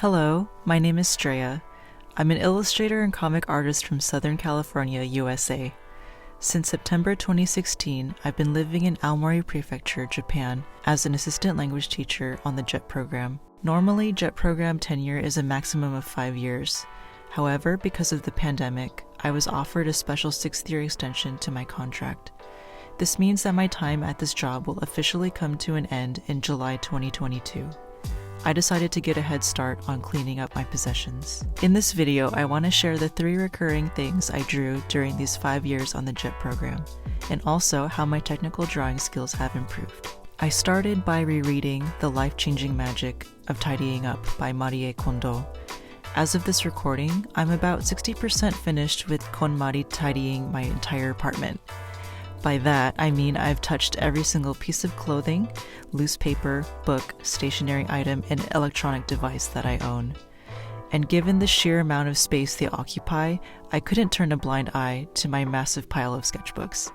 Hello, my name is Streya. I'm an illustrator and comic artist from Southern California, USA. Since September 2016, I've been living in Aomori Prefecture, Japan, as an assistant language teacher on the JET program. Normally, JET program tenure is a maximum of 5 years. However, because of the pandemic, I was offered a special 6th-year extension to my contract. This means that my time at this job will officially come to an end in July 2022. I decided to get a head start on cleaning up my possessions. In this video, I want to share the 3 recurring things I drew during these 5 years on the JET program, and also how my technical drawing skills have improved. I started by rereading The Life-Changing Magic of Tidying Up by Marie Kondo. As of this recording, I'm about 60% finished with KonMari tidying my entire apartment. By that, I mean I've touched every single piece of clothing, loose paper, book, stationery item, and electronic device that I own. And given the sheer amount of space they occupy, I couldn't turn a blind eye to my massive pile of sketchbooks.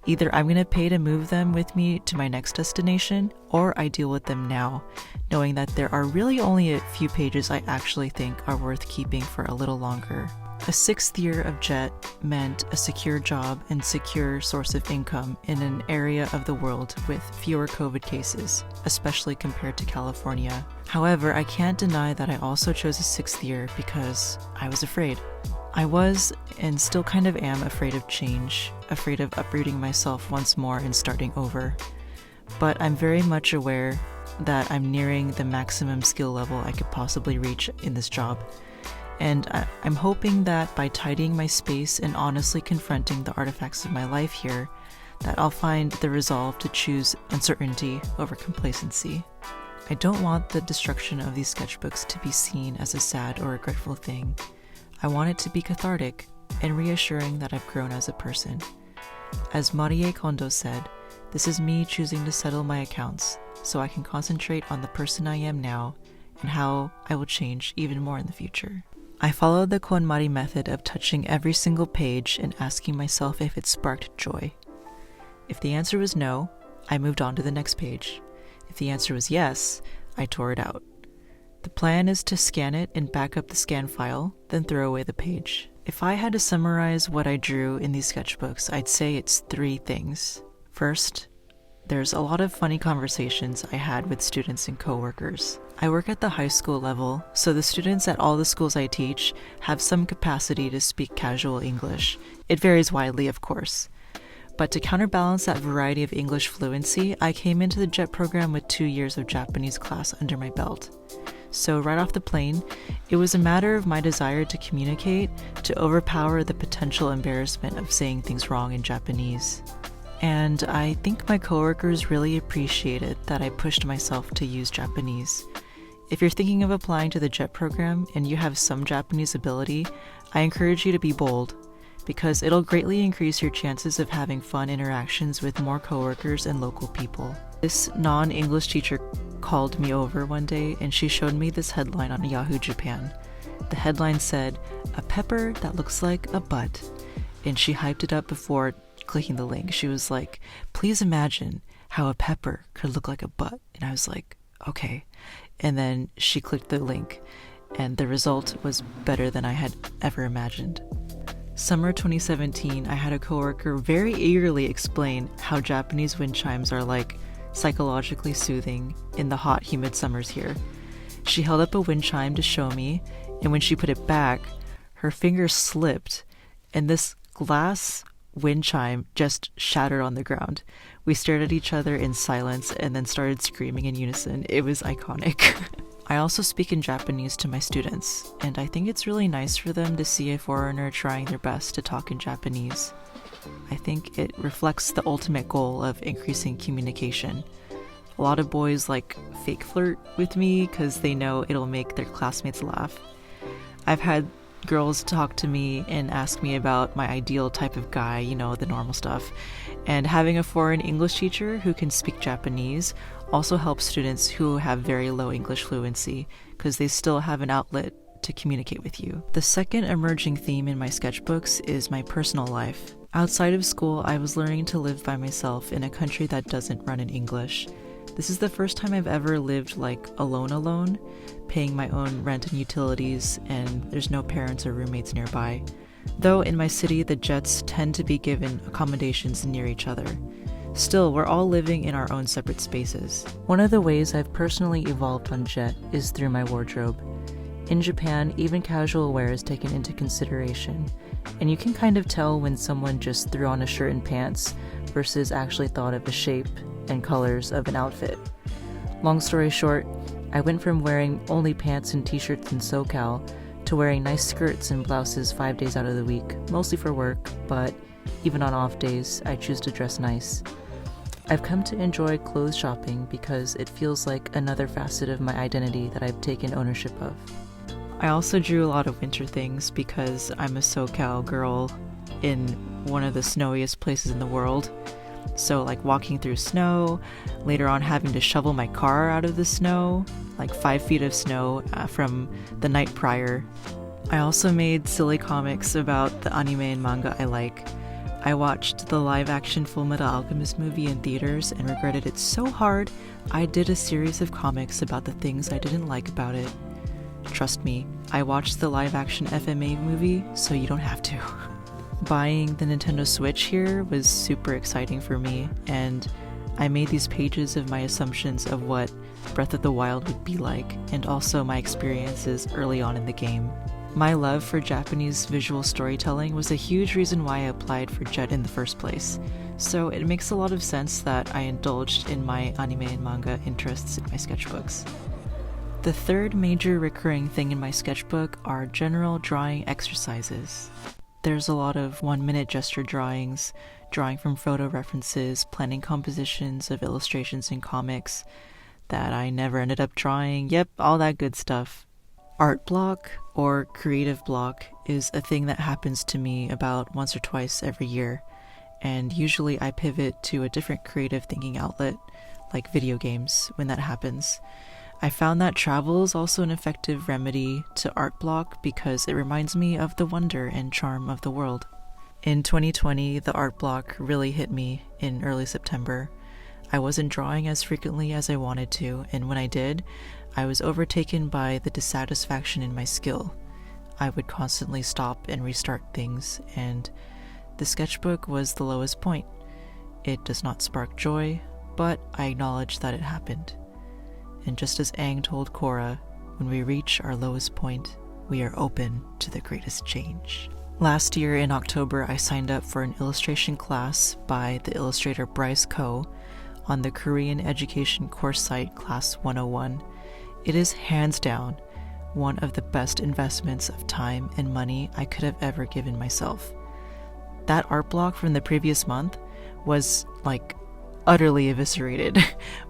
Either I'm going to pay to move them with me to my next destination, or I deal with them now, knowing that there are really only a few pages I actually think are worth keeping for a little longer. A 6th year of JET meant a secure job and secure source of income in an area of the world with fewer COVID cases, especially compared to California. However, I can't deny that I also chose a 6th year because I was afraid. I was, and still kind of am, afraid of change, afraid of uprooting myself once more and starting over. But I'm very much aware that I'm nearing the maximum skill level I could possibly reach in this job. And I'm hoping that by tidying my space and honestly confronting the artifacts of my life here, that I'll find the resolve to choose uncertainty over complacency. I don't want the destruction of these sketchbooks to be seen as a sad or regretful thing. I want it to be cathartic and reassuring that I've grown as a person. As Marie Kondo said, this is me choosing to settle my accounts so I can concentrate on the person I am now and how I will change even more in the future. I followed the KonMari method of touching every single page and asking myself if it sparked joy. If the answer was no, I moved on to the next page. If the answer was yes, I tore it out. The plan is to scan it and back up the scan file, then throw away the page. If I had to summarize what I drew in these sketchbooks, I'd say it's 3 things. First, there's a lot of funny conversations I had with students and coworkers. I work at the high school level, so the students at all the schools I teach have some capacity to speak casual English. It varies widely, of course. But to counterbalance that variety of English fluency, I came into the JET program with 2 years of Japanese class under my belt. So right off the plane, it was a matter of my desire to communicate to overpower the potential embarrassment of saying things wrong in Japanese. And I think my coworkers really appreciated that I pushed myself to use Japanese. If you're thinking of applying to the JET program and you have some Japanese ability, I encourage you to be bold, because it'll greatly increase your chances of having fun interactions with more coworkers and local people. This non-English teacher called me over one day and she showed me this headline on Yahoo Japan. The headline said, "A pepper that looks like a butt," and she hyped it up before clicking the link. She was like, "Please imagine how a pepper could look like a butt." And I was like, okay. And then she clicked the link and the result was better than I had ever imagined. Summer 2017, I had a coworker very eagerly explain how Japanese wind chimes are like psychologically soothing in the hot, humid summers here. She held up a wind chime to show me, and when she put it back, her finger slipped and this glass wind chime just shattered on the ground. We stared at each other in silence and then started screaming in unison. It was iconic. I also speak in Japanese to my students, and I think it's really nice for them to see a foreigner trying their best to talk in Japanese. I think it reflects the ultimate goal of increasing communication. A lot of boys like fake flirt with me because they know it'll make their classmates laugh. I've had girls talk to me and ask me about my ideal type of guy, you know, the normal stuff. And having a foreign English teacher who can speak Japanese also helps students who have very low English fluency because they still have an outlet to communicate with you. The second emerging theme in my sketchbooks is my personal life. Outside of school, I was learning to live by myself in a country that doesn't run in English. This is the first time I've ever lived like alone, paying my own rent and utilities, and there's no parents or roommates nearby. Though in my city, the Jets tend to be given accommodations near each other. Still, we're all living in our own separate spaces. One of the ways I've personally evolved on Jet is through my wardrobe. In Japan, even casual wear is taken into consideration, and you can kind of tell when someone just threw on a shirt and pants versus actually thought of the shape and colors of an outfit. Long story short, I went from wearing only pants and t-shirts in SoCal to wearing nice skirts and blouses 5 days out of the week, mostly for work, but even on off days, I choose to dress nice. I've come to enjoy clothes shopping because it feels like another facet of my identity that I've taken ownership of. I also drew a lot of winter things because I'm a SoCal girl in one of the snowiest places in the world. So like walking through snow, later on having to shovel my car out of the snow, like 5 feet of snow from the night prior. I also made silly comics about the anime and manga I like. I watched the live-action Fullmetal Alchemist movie in theaters and regretted it so hard, I did a series of comics about the things I didn't like about it. Trust me, I watched the live-action FMA movie, so you don't have to. Buying the Nintendo Switch here was super exciting for me, and I made these pages of my assumptions of what Breath of the Wild would be like, and also my experiences early on in the game. My love for Japanese visual storytelling was a huge reason why I applied for JET in the first place, so it makes a lot of sense that I indulged in my anime and manga interests in my sketchbooks. The third major recurring thing in my sketchbook are general drawing exercises. There's a lot of 1-minute gesture drawings, drawing from photo references, planning compositions of illustrations and comics that I never ended up drawing, yep, all that good stuff. Art block, or creative block, is a thing that happens to me about once or twice every year, and usually I pivot to a different creative thinking outlet, like video games, when that happens. I found that travel is also an effective remedy to art block because it reminds me of the wonder and charm of the world. In 2020, the art block really hit me in early September. I wasn't drawing as frequently as I wanted to, and when I did, I was overtaken by the dissatisfaction in my skill. I would constantly stop and restart things, and the sketchbook was the lowest point. It does not spark joy, but I acknowledge that it happened. And just as Aang told Korra, when we reach our lowest point, we are open to the greatest change. Last year in October, I signed up for an illustration class by the illustrator Bryce Ko on the Korean education course site Class 101. It is hands down one of the best investments of time and money I could have ever given myself. That art block from the previous month was like utterly eviscerated.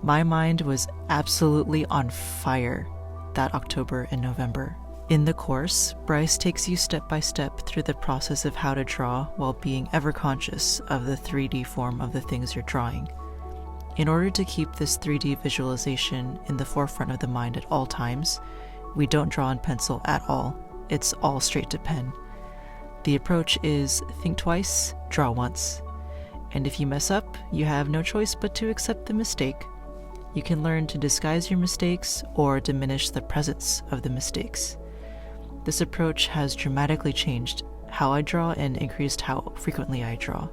My mind was absolutely on fire that October and November. In the course, Bryce takes you step by step through the process of how to draw while being ever conscious of the 3D form of the things you're drawing. In order to keep this 3D visualization in the forefront of the mind at all times, we don't draw in pencil at all. It's all straight to pen. The approach is think twice, draw once. And if you mess up, you have no choice but to accept the mistake. You can learn to disguise your mistakes or diminish the presence of the mistakes. This approach has dramatically changed how I draw and increased how frequently I draw.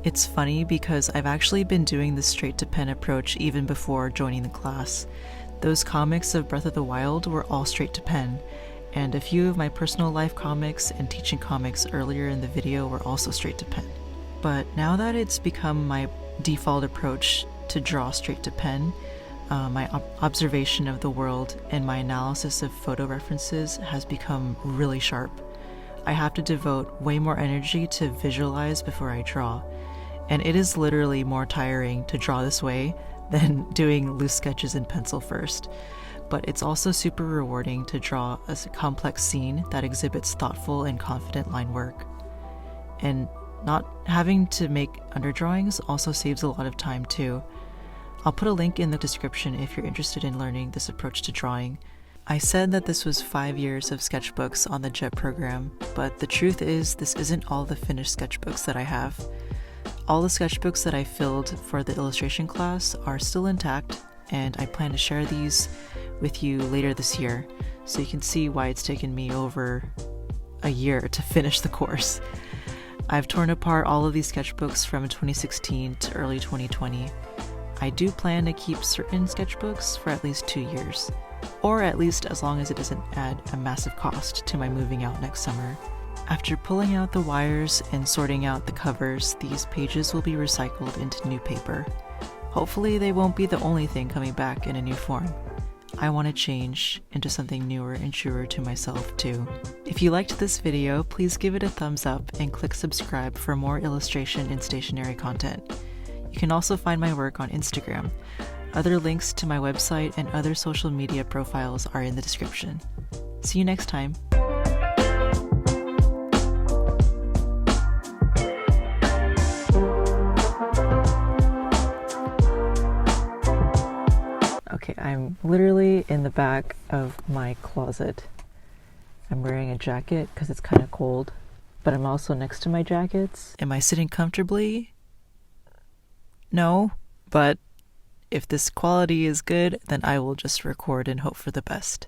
It's funny because I've actually been doing this straight to pen approach even before joining the class. Those comics of Breath of the Wild were all straight to pen, and a few of my personal life comics and teaching comics earlier in the video were also straight to pen. But now that it's become my default approach to draw straight to pen, my observation of the world and my analysis of photo references has become really sharp. I have to devote way more energy to visualize before I draw, and it is literally more tiring to draw this way than doing loose sketches in pencil first. But it's also super rewarding to draw a complex scene that exhibits thoughtful and confident line work. And not having to make underdrawings also saves a lot of time too. I'll put a link in the description if you're interested in learning this approach to drawing. I said that this was 5 years of sketchbooks on the JET program, but the truth is this isn't all the finished sketchbooks that I have. All the sketchbooks that I filled for the illustration class are still intact, and I plan to share these with you later this year, so you can see why it's taken me over a year to finish the course. I've torn apart all of these sketchbooks from 2016 to early 2020. I do plan to keep certain sketchbooks for at least 2 years, or at least as long as it doesn't add a massive cost to my moving out next summer. After pulling out the wires and sorting out the covers, these pages will be recycled into new paper. Hopefully they won't be the only thing coming back in a new form. I want to change into something newer and truer to myself too. If you liked this video, please give it a thumbs up and click subscribe for more illustration and stationery content. You can also find my work on Instagram. Other links to my website and other social media profiles are in the description. See you next time. Okay, I'm literally in the back of my closet. I'm wearing a jacket because it's kind of cold, but I'm also next to my jackets. Am I sitting comfortably? No, but if this quality is good, then I will just record and hope for the best.